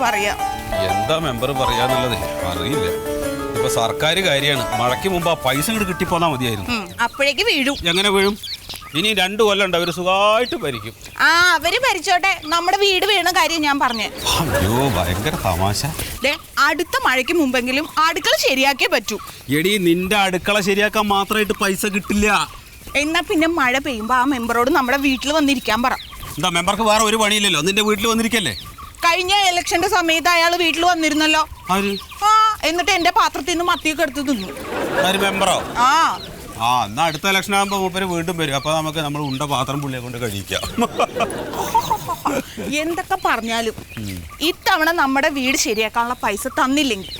പറയാ. എന്താ മെമ്പർ പറയാന്നുള്ളത് അറിയില്ല. ഇപ്പൊ സർക്കാർ കാര്യമാണ്. മഴയ്ക്ക് മുമ്പ് ആ പൈസ ഇങ്ങോട്ട് കിട്ടിപ്പോന്നാ മതിയായിരുന്നു. അപ്പോഴേക്ക് വീഴും. എങ്ങനെ വീഴും? ഇനി 2 കൊല്ലം ഉണ്ട്, അവര് സുഖമായിട്ട് ഭരിക്കും. അവര് ഭരിച്ചോട്ടെ, നമ്മുടെ വീട് വീണ കാര്യം ഞാൻ പറഞ്ഞേ. അയ്യോ ഭയങ്കര തമാശ. അടുത്ത മഴയ്ക്ക് മുമ്പെങ്കിലും അടുക്കള ശരിയാക്കിയേ പറ്റൂ. എടി നിന്റെ അടുക്കള ശരിയാക്കാൻ മാത്രമായിട്ട് പൈസ കിട്ടില്ല. എന്നാ പിന്നെ മഴ പെയ്യുമ്പോ ആ മെമ്പറോട് നമ്മുടെ വീട്ടിൽ വന്നിരിക്കാൻ പറ. എന്താ മെമ്പർക്ക് വേറെ ഒരു പണിയില്ലല്ലോ, നിന്റെ വീട്ടിൽ വന്നിരിക്കല്ലേ? കഴിഞ്ഞ ഇലക്ഷന്റെ സമയത്ത് അയാൾ വീട്ടിൽ വന്നിരുന്നല്ലോ. എന്നിട്ട് എന്റെ പാത്രത്തിൽ നിന്ന് മത്തിയൊക്കെ എടുത്ത് തിന്നു. മെമ്പറോ? എന്നാ അടുത്ത ഇലക്ഷൻ ആകുമ്പോ മൂപ്പര് വീണ്ടും വരും. അപ്പൊ നമുക്ക് നമ്മൾ ഉണ്ട പാത്രം പുള്ളിയെ കൊണ്ട് കഴിക്കാം. എന്തൊക്കെ പറഞ്ഞാലും ഇത്തവണ നമ്മുടെ വീട് ശരിയാക്കാനുള്ള പൈസ തന്നില്ലെങ്കിൽ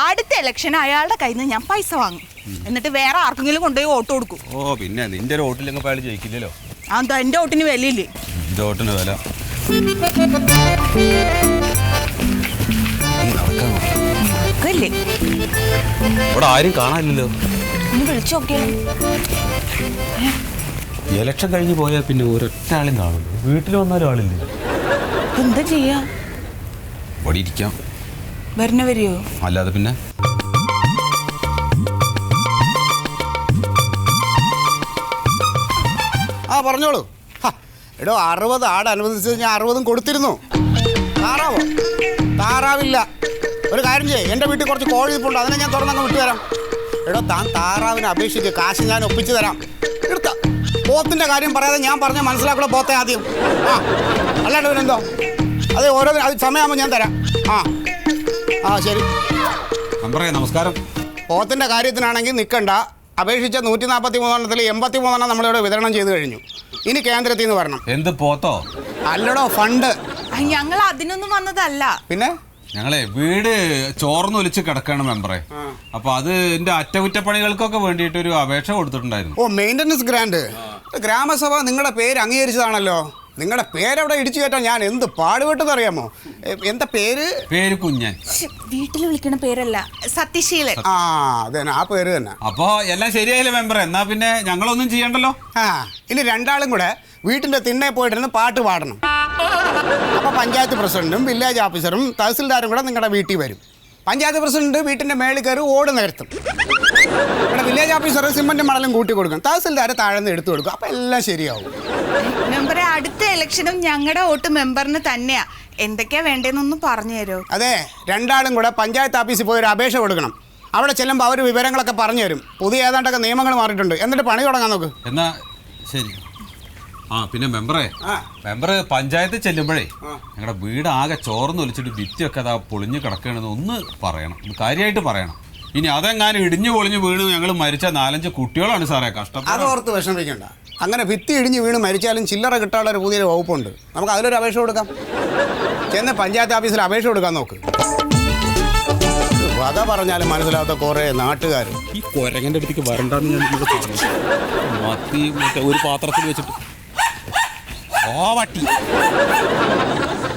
അടുത്ത ഇലക്ഷന് അയാളുടെ കയ്യിൽ നിന്ന് ഞാൻ പൈസ വാങ്ങും. എന്നിട്ട് വേറെ ആർക്കെങ്കിലും കൊണ്ടുപോയി വോട്ട് കൊടുക്കും. പിന്നെ നിന്റെ ഒരു വോട്ടിലെങ്കിൽ അയാൾ ജയിക്കില്ലല്ലോ. എന്താ എന്റെ വോട്ടിന് വിലയില്ലേ? എന്റെ വോട്ടിന് വില ഇവിടെ ആരും കാണാനില്ലല്ലോ. വിളിച്ചു നോക്കിയാലോ? ഇലക്ഷൻ കഴിഞ്ഞ് പോയാൽ പിന്നെ ഒരൊറ്റ ആളും കാണുന്നു. വീട്ടിൽ വന്നാലും ആളില്ലേ. എന്താ ചെയ്യാ? ഇവിടെ ഇരിക്കാം. വരണവരെയോ? അല്ലാതെ പിന്നെ പറഞ്ഞോളൂ. എടോ 60 ആട് അനുവദിച്ചത് ഞാൻ 60 കൊടുത്തിരുന്നു. താറാവോ? താറാവില്ല. ഒരു കാര്യം ചെയ്യേ, എൻ്റെ വീട്ടിൽ കുറച്ച് കോഴി ഇരിപ്പുണ്ട്, അതിനെ ഞാൻ തുറന്നങ്ങ് വിട്ടുതരാം. എടോ താൻ താറാവിനെ അപേക്ഷിച്ച് കാശ് ഞാൻ ഒപ്പിച്ച് തരാം. എടുത്ത പോത്തിൻ്റെ കാര്യം പറയാതെ ഞാൻ പറഞ്ഞാൽ മനസ്സിലാക്കൂടെ പോത്തെ ആദ്യം. അല്ലാണ്ട് പിന്നെന്തോ? അത് ഓരോ അത് സമയമാകുമ്പോൾ ഞാൻ തരാം. ശരി. നമസ്കാരം. പോത്തിൻ്റെ കാര്യത്തിനാണെങ്കിൽ നിൽക്കണ്ട. അപേക്ഷിച്ച 143 83 നമ്മളിവിടെ വിതരണം ചെയ്ത് കഴിഞ്ഞു. ഇനി കേന്ദ്രത്തിൽ നിന്ന് വരണം. എന്ത് പോത്തോ? അല്ലടോ ഫണ്ട്. ഞങ്ങൾ അതിനൊന്നും വന്നതല്ല. പിന്നെ ഞങ്ങളെ വീട് ചോർന്നൊലിച്ച് കിടക്കാണ് മെമ്പറെ. അപ്പൊ അത് എന്റെ അറ്റകുറ്റപ്പണികൾക്കൊക്കെ വേണ്ടിയിട്ട് ഒരു അപേക്ഷ കൊടുത്തിട്ടുണ്ടായിരുന്നു. Maintenance grant. ഗ്രാമസഭ നിങ്ങളുടെ പേര് അംഗീകരിച്ചതാണല്ലോ. നിങ്ങളുടെ പേരവിടെ ഇടിച്ചു കയറ്റാൻ ഞാൻ എന്ത് പാടുപെട്ടെന്ന് അറിയാമോ? എന്താ പേര്? പേര് കുഞ്ഞൻ. വീട്ടിൽ വിളിക്കണ പേരല്ല, സത്യശീലൻ. അതന്നെ, ആ പേര് തന്നെ. അപ്പൊ എല്ലാം ശരിയായില്ലേ മെമ്പറെ? എന്നാ പിന്നെ ഞങ്ങളൊന്നും ചെയ്യണ്ടല്ലോ. ഇനി 2 ആളും കൂടെ വീട്ടിന്റെ തിണ്ണെ പോയിട്ടിരുന്ന് പാട്ട് പാടണം. അപ്പൊ പഞ്ചായത്ത് പ്രസിഡന്റും വില്ലേജ് ഓഫീസറും തഹസിൽദാരും കൂടെ നിങ്ങളുടെ വീട്ടിൽ വരും. പഞ്ചായത്ത് പ്രസിഡന്റ് വീട്ടിന്റെ മേളിൽ കയറി ഓട് നിരത്തും. ഇവിടെ വില്ലേജ് ഓഫീസർ സിമന്റും മണലും കൂട്ടി കൊടുക്കും. തഹസിൽദാർ താഴെന്ന് എടുത്തു കൊടുക്കും. അപ്പൊ എല്ലാം ശരിയാവും. മെമ്പറെ, അടുത്ത ഇലക്ഷനും ഞങ്ങളുടെ വോട്ട് മെമ്പറിന് തന്നെയാ. എന്തൊക്കെയാ വേണ്ടതെന്നൊന്ന് പറഞ്ഞു തരുമോ? അതെ, 2 ആളും കൂടെ പഞ്ചായത്ത് ഓഫീസിൽ പോയി ഒരു അപേക്ഷ കൊടുക്കണം. അവിടെ ചെല്ലുമ്പോൾ അവർ വിവരങ്ങളൊക്കെ പറഞ്ഞു തരും. പുതിയ ഏതാണ്ടൊക്കെ നിയമങ്ങൾ മാറിയിട്ടുണ്ട്. എന്നിട്ട് പണി തുടങ്ങാൻ നോക്ക്. എന്നാ ശരി. പിന്നെ മെമ്പർ പഞ്ചായത്ത് ചെല്ലുമ്പോഴേ ഞങ്ങളുടെ വീട് ആകെ ചോർന്നൊലിച്ചിട്ട് ഭിത്തിയൊക്കെ അതാ പൊളിഞ്ഞ് കിടക്കണെന്ന് ഒന്ന് പറയണം. കാര്യമായിട്ട് പറയണം. ഇനി അതെങ്ങാനും ഇടിഞ്ഞു പൊളിഞ്ഞ് വീണ് ഞങ്ങൾ മരിച്ച 4-5 കുട്ടികളാണ് സാറേ. കഷ്ടം. അതോർത്ത് വിഷമിക്കണ്ട. അങ്ങനെ ഭിത്തി ഇടിഞ്ഞ് വീണ് മരിച്ചാലും ചില്ലറ കിട്ടാനുള്ള ഒരു പുതിയൊരു വകുപ്പുണ്ട്. നമുക്ക് അതിലൊരു അപേക്ഷ കൊടുക്കാം. ചെന്ന് പഞ്ചായത്ത് ഓഫീസിൽ അപേക്ഷ കൊടുക്കാൻ നോക്ക്. കഥ പറഞ്ഞാലും മനസ്സിലാവാത്ത കുറേ നാട്ടുകാർ. ഈ കൊരങ്ങൻ്റെ അടുത്തേക്ക് വരണ്ടെന്ന് ഞാൻ നിന്നോട് പറഞ്ഞു. മത്തി ഒരു പാത്രത്തിൽ വെച്ചിട്ട് വട്ടി